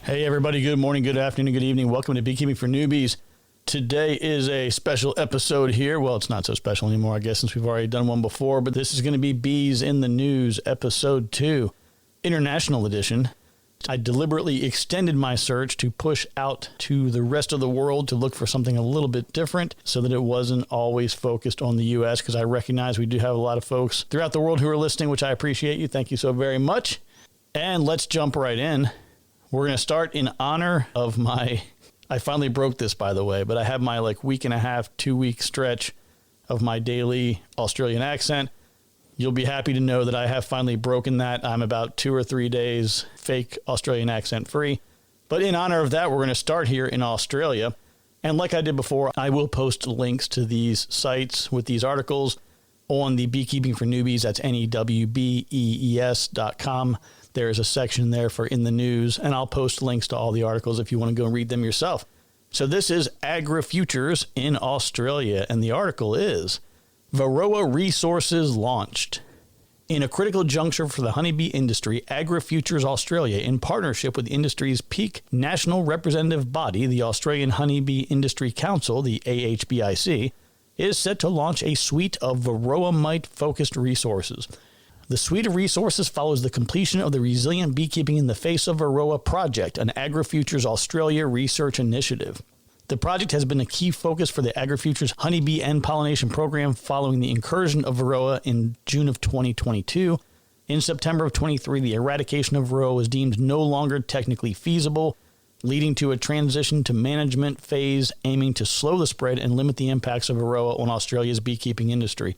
Hey everybody, good morning, good afternoon, good evening. Welcome to Beekeeping for Newbies. Today is a special episode here. Well, it's not so special anymore, I guess, since we've already done one before, but this is going to be Bees in the News, Episode 2, International Edition. I deliberately extended my search to push out to the rest of the world to look for something a little bit different so that it wasn't always focused on the U.S., because I recognize we do have a lot of folks throughout the world who are listening, which I appreciate you. Thank you so very much. And let's jump right in. We're going to start in honor of I finally broke this, by the way, but I have my week and a half, 2-week stretch of my daily Australian accent. You'll be happy to know that I have finally broken that. I'm about 2 or 3 days fake Australian accent free. But in honor of that, we're going to start here in Australia. And like I did before, I will post links to these sites with these articles on the Beekeeping for Newbies. That's NEWBEES.com. There's a section there for In the News, and I'll post links to all the articles if you want to go and read them yourself. So this is Agri-Futures in Australia, and the article is Varroa Resources Launched. In a critical juncture for the honeybee industry, Agri-Futures Australia, in partnership with the industry's peak national representative body, the Australian Honeybee Industry Council, the AHBIC, is set to launch a suite of Varroa mite-focused resources. The suite of resources follows the completion of the Resilient Beekeeping in the Face of Varroa project, an Agri-Futures Australia research initiative. The project has been a key focus for the Agri-Futures Honeybee and Pollination Program following the incursion of Varroa in June of 2022. In September of 23, the eradication of Varroa was deemed no longer technically feasible, leading to a transition to management phase aiming to slow the spread and limit the impacts of Varroa on Australia's beekeeping industry.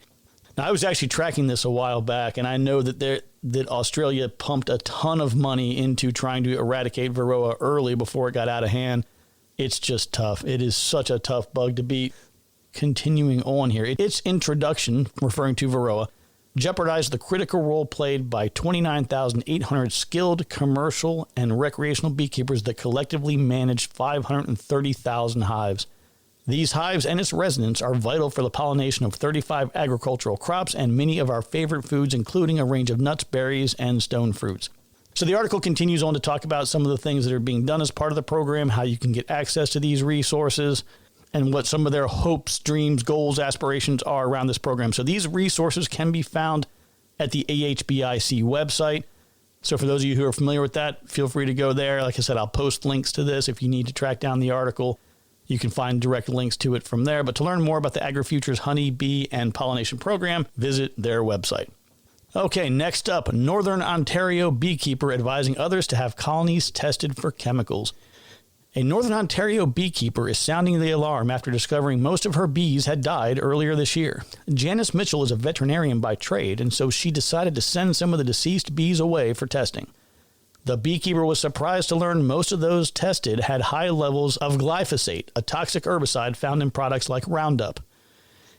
Now, I was actually tracking this a while back, and I know that Australia pumped a ton of money into trying to eradicate Varroa early before it got out of hand. It's just tough. It is such a tough bug to beat. Continuing on here, its introduction, referring to Varroa, jeopardized the critical role played by 29,800 skilled commercial and recreational beekeepers that collectively managed 530,000 hives. These hives and its residents are vital for the pollination of 35 agricultural crops and many of our favorite foods, including a range of nuts, berries, and stone fruits. So the article continues on to talk about some of the things that are being done as part of the program, how you can get access to these resources, and what some of their hopes, dreams, goals, aspirations are around this program. So these resources can be found at the AHBIC website. So for those of you who are familiar with that, feel free to go there. Like I said, I'll post links to this if you need to track down the article. You can find direct links to it from there. But to learn more about the Agri-Futures Honey, Bee, and Pollination Program, visit their website. Okay, next up, Northern Ontario beekeeper advising others to have colonies tested for chemicals. A Northern Ontario beekeeper is sounding the alarm after discovering most of her bees had died earlier this year. Janice Mitchell is a veterinarian by trade, and so she decided to send some of the deceased bees away for testing. The beekeeper was surprised to learn most of those tested had high levels of glyphosate, a toxic herbicide found in products like Roundup.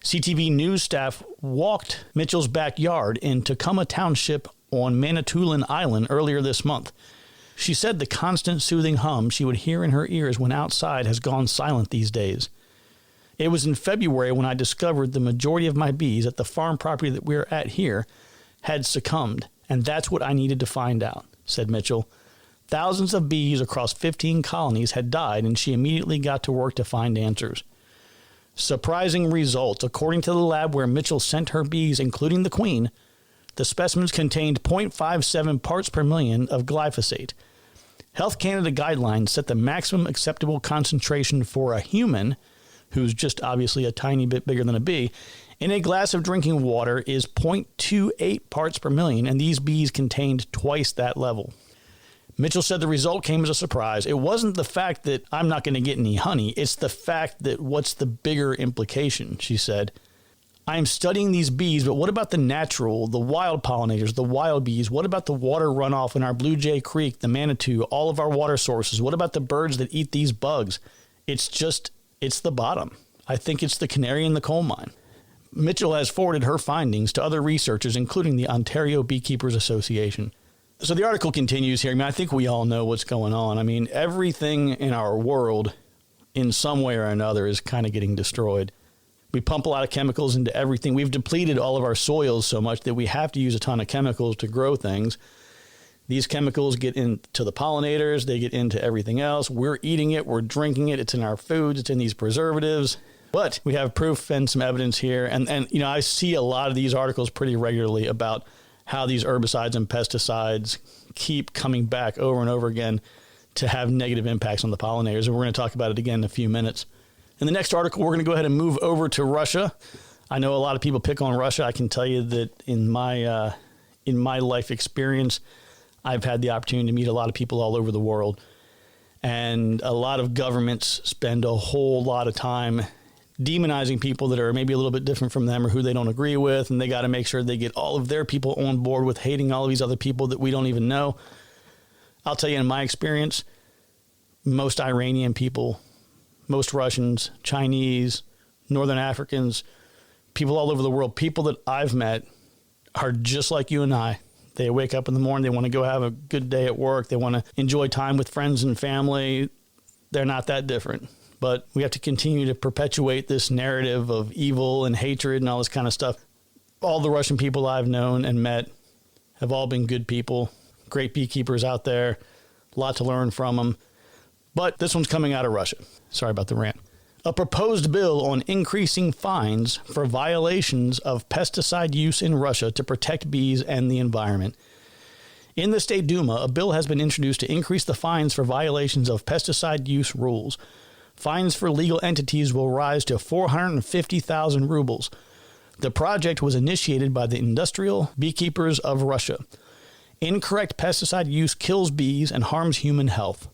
CTV News staff walked Mitchell's backyard in Tacoma Township on Manitoulin Island earlier this month. She said the constant soothing hum she would hear in her ears when outside has gone silent these days. It was in February when I discovered the majority of my bees at the farm property that we're at here had succumbed, and that's what I needed to find out, said Mitchell. Thousands of bees across 15 colonies had died, and she immediately got to work to find answers. Surprising results. According to the lab where Mitchell sent her bees, including the queen, the specimens contained 0.57 parts per million of glyphosate. Health Canada guidelines set the maximum acceptable concentration for a human, who's just obviously a tiny bit bigger than a bee, in a glass of drinking water is 0.28 parts per million, and these bees contained twice that level. Mitchell said the result came as a surprise. It wasn't the fact that I'm not going to get any honey. It's the fact that what's the bigger implication, she said. I am studying these bees, but what about the natural, the wild pollinators, the wild bees? What about the water runoff in our Blue Jay Creek, the Manitou, all of our water sources? What about the birds that eat these bugs? It's the bottom. I think it's the canary in the coal mine. Mitchell has forwarded her findings to other researchers, including the Ontario Beekeepers Association. So the article continues here. I think we all know what's going on. Everything in our world in some way or another is kind of getting destroyed. We pump a lot of chemicals into everything. We've depleted all of our soils so much that we have to use a ton of chemicals to grow things. These chemicals get into the pollinators. They get into everything else. We're eating it. We're drinking it. It's in our foods. It's in these preservatives. But we have proof and some evidence here. And you know, I see a lot of these articles pretty regularly about how these herbicides and pesticides keep coming back over and over again to have negative impacts on the pollinators. And we're going to talk about it again in a few minutes. In the next article, we're going to go ahead and move over to Russia. I know a lot of people pick on Russia. I can tell you that in my life experience, I've had the opportunity to meet a lot of people all over the world. And a lot of governments spend a whole lot of time demonizing people that are maybe a little bit different from them or who they don't agree with. And they got to make sure they get all of their people on board with hating all of these other people that we don't even know. I'll tell you, in my experience, most Iranian people, most Russians, Chinese, Northern Africans, people all over the world, people that I've met are just like you and I. They wake up in the morning, they want to go have a good day at work, they want to enjoy time with friends and family. They're not that different. But we have to continue to perpetuate this narrative of evil and hatred and all this kind of stuff. All the Russian people I've known and met have all been good people, great beekeepers out there, a lot to learn from them. But this one's coming out of Russia. Sorry about the rant. A proposed bill on increasing fines for violations of pesticide use in Russia to protect bees and the environment. In the State Duma, a bill has been introduced to increase the fines for violations of pesticide use rules. Fines for legal entities will rise to 450,000 rubles. The project was initiated by the Industrial Beekeepers of Russia. Incorrect pesticide use kills bees and harms human health.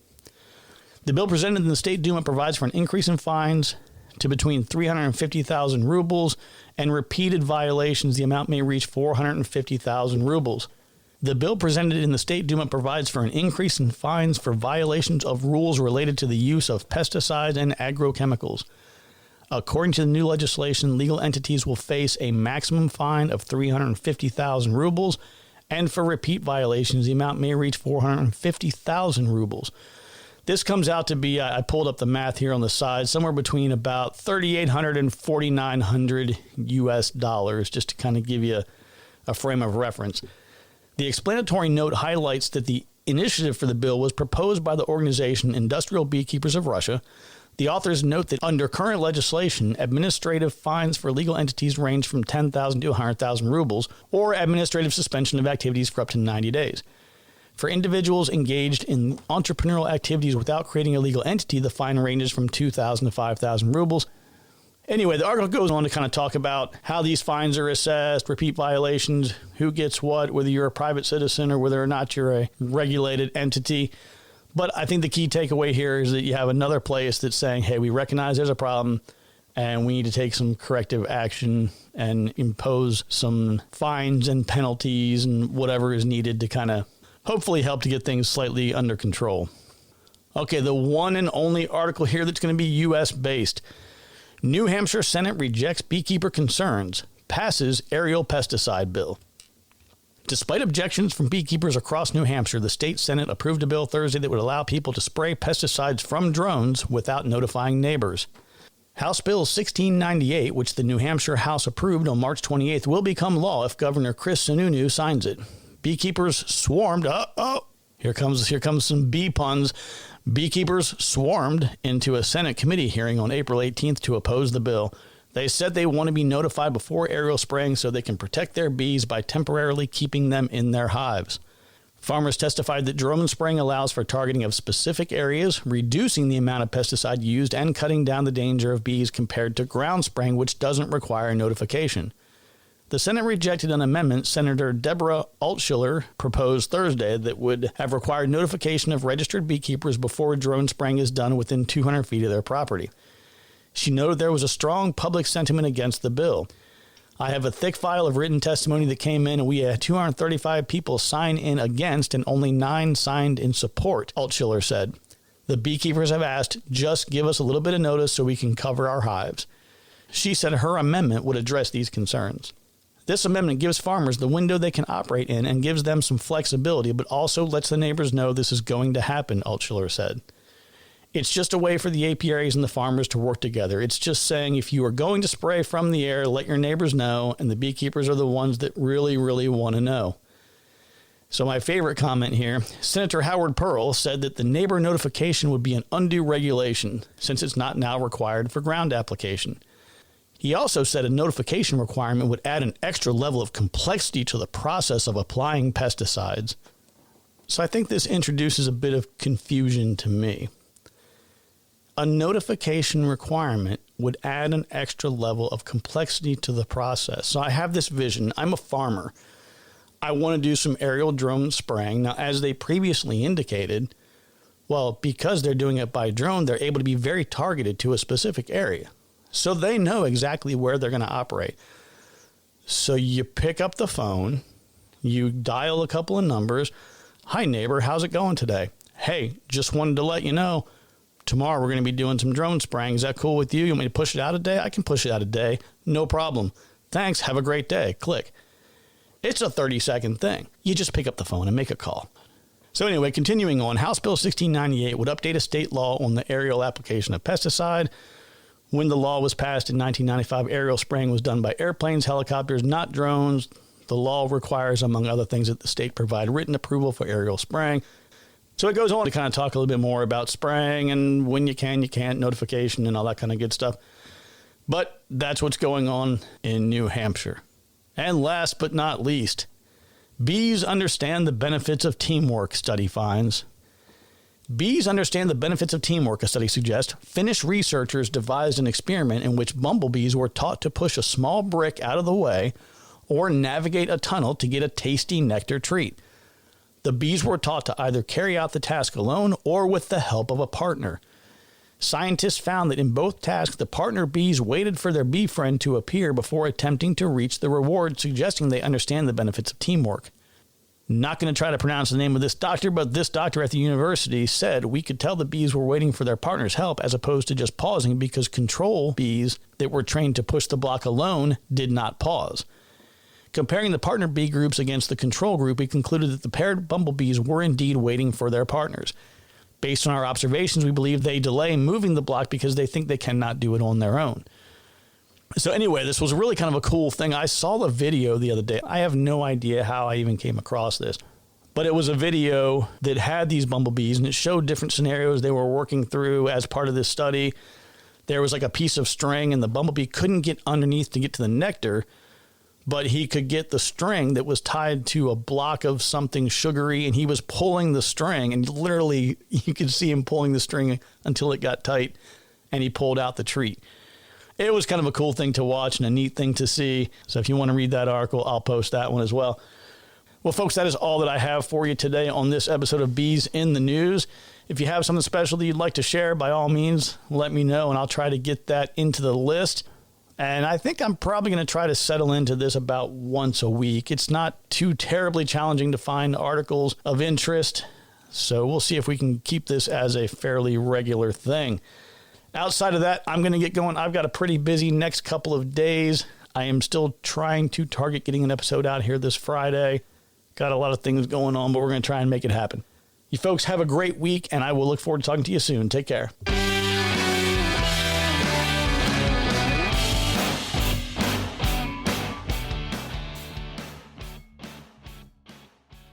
The bill presented in the State Duma provides for an increase in fines to between 350,000 rubles, and repeated violations, the amount may reach 450,000 rubles. The bill presented in the State Duma provides for an increase in fines for violations of rules related to the use of pesticides and agrochemicals. According to the new legislation, legal entities will face a maximum fine of 350,000 rubles, and for repeat violations, the amount may reach 450,000 rubles. This comes out to be, I pulled up the math here on the side, somewhere between about $3,800 and $4,900 US dollars, just to kind of give you a frame of reference. The explanatory note highlights that the initiative for the bill was proposed by the organization Industrial Beekeepers of Russia. The authors note that under current legislation, administrative fines for legal entities range from 10,000 to 100,000 rubles, or administrative suspension of activities for up to 90 days. For individuals engaged in entrepreneurial activities without creating a legal entity, the fine ranges from 2,000 to 5,000 rubles. Anyway, the article goes on to kind of talk about how these fines are assessed, repeat violations, who gets what, whether you're a private citizen or whether or not you're a regulated entity. But I think the key takeaway here is that you have another place that's saying, hey, we recognize there's a problem and we need to take some corrective action and impose some fines and penalties and whatever is needed to kind of hopefully help to get things slightly under control. Okay, the one and only article here that's going to be U.S. based. New Hampshire Senate rejects beekeeper concerns, passes aerial pesticide bill. Despite objections from beekeepers across New Hampshire, the state Senate approved a bill Thursday that would allow people to spray pesticides from drones without notifying neighbors. House Bill 1698, which the New Hampshire House approved on March 28th, will become law if Governor Chris Sununu signs it. Beekeepers swarmed. Here comes some bee puns. Beekeepers swarmed into a Senate committee hearing on April 18th to oppose the bill. They said they want to be notified before aerial spraying so they can protect their bees by temporarily keeping them in their hives. Farmers testified that drone spraying allows for targeting of specific areas, reducing the amount of pesticide used and cutting down the danger of bees compared to ground spraying, which doesn't require notification. The Senate rejected an amendment Senator Deborah Altschiller proposed Thursday that would have required notification of registered beekeepers before drone spraying is done within 200 feet of their property. She noted there was a strong public sentiment against the bill. I have a thick file of written testimony that came in, and we had 235 people sign in against and only 9 signed in support, Altschiller said. The beekeepers have asked, just give us a little bit of notice so we can cover our hives. She said her amendment would address these concerns. This amendment gives farmers the window they can operate in and gives them some flexibility, but also lets the neighbors know this is going to happen, Altschiller said. It's just a way for the apiaries and the farmers to work together. It's just saying if you are going to spray from the air, let your neighbors know, and the beekeepers are the ones that really, really want to know. So my favorite comment here, Senator Howard Pearl said that the neighbor notification would be an undue regulation since it's not now required for ground application. He also said a notification requirement would add an extra level of complexity to the process of applying pesticides. So I think this introduces a bit of confusion to me. A notification requirement would add an extra level of complexity to the process. So I have this vision. I'm a farmer. I want to do some aerial drone spraying. Now, as they previously indicated, well, because they're doing it by drone, they're able to be very targeted to a specific area. So they know exactly where they're going to operate. So you pick up the phone, you dial a couple of numbers. Hi, neighbor, how's it going today? Hey, just wanted to let you know, tomorrow we're going to be doing some drone spraying. Is that cool with you? You want me to push it out a day? I can push it out a day. No problem. Thanks. Have a great day. Click. It's a 30-second thing. You just pick up the phone and make a call. So anyway, continuing on, House Bill 1698 would update a state law on the aerial application of pesticide. When the law was passed in 1995, aerial spraying was done by airplanes, helicopters, not drones. The law requires, among other things, that the state provide written approval for aerial spraying. So it goes on to kind of talk a little bit more about spraying and when you can, you can't, notification and all that kind of good stuff. But that's what's going on in New Hampshire. And last but not least, bees understand the benefits of teamwork, study finds. Bees understand the benefits of teamwork, a study suggests. Finnish researchers devised an experiment in which bumblebees were taught to push a small brick out of the way or navigate a tunnel to get a tasty nectar treat. The bees were taught to either carry out the task alone or with the help of a partner. Scientists found that in both tasks, the partner bees waited for their bee friend to appear before attempting to reach the reward, suggesting they understand the benefits of teamwork. Not going to try to pronounce the name of this doctor, but this doctor at the university said we could tell the bees were waiting for their partner's help as opposed to just pausing because control bees that were trained to push the block alone did not pause. Comparing the partner bee groups against the control group, we concluded that the paired bumblebees were indeed waiting for their partners. Based on our observations, we believe they delay moving the block because they think they cannot do it on their own. So anyway, this was really kind of a cool thing. I saw the video the other day. I have no idea how I even came across this, but it was a video that had these bumblebees and it showed different scenarios they were working through as part of this study. There was like a piece of string and the bumblebee couldn't get underneath to get to the nectar, but he could get the string that was tied to a block of something sugary, and he was pulling the string, and literally you could see him pulling the string until it got tight, and he pulled out the treat. It was kind of a cool thing to watch and a neat thing to see. So if you want to read that article, I'll post that one as well. Well, folks, that is all that I have for you today on this episode of Bees in the News. If you have something special that you'd like to share, by all means, let me know, and I'll try to get that into the list. And I think I'm probably going to try to settle into this about once a week. It's not too terribly challenging to find articles of interest, so we'll see if we can keep this as a fairly regular thing. Outside of that, I'm going to get going. I've got a pretty busy next couple of days. I am still trying to target getting an episode out here this Friday. Got a lot of things going on, but we're going to try and make it happen. You folks have a great week, and I will look forward to talking to you soon. Take care.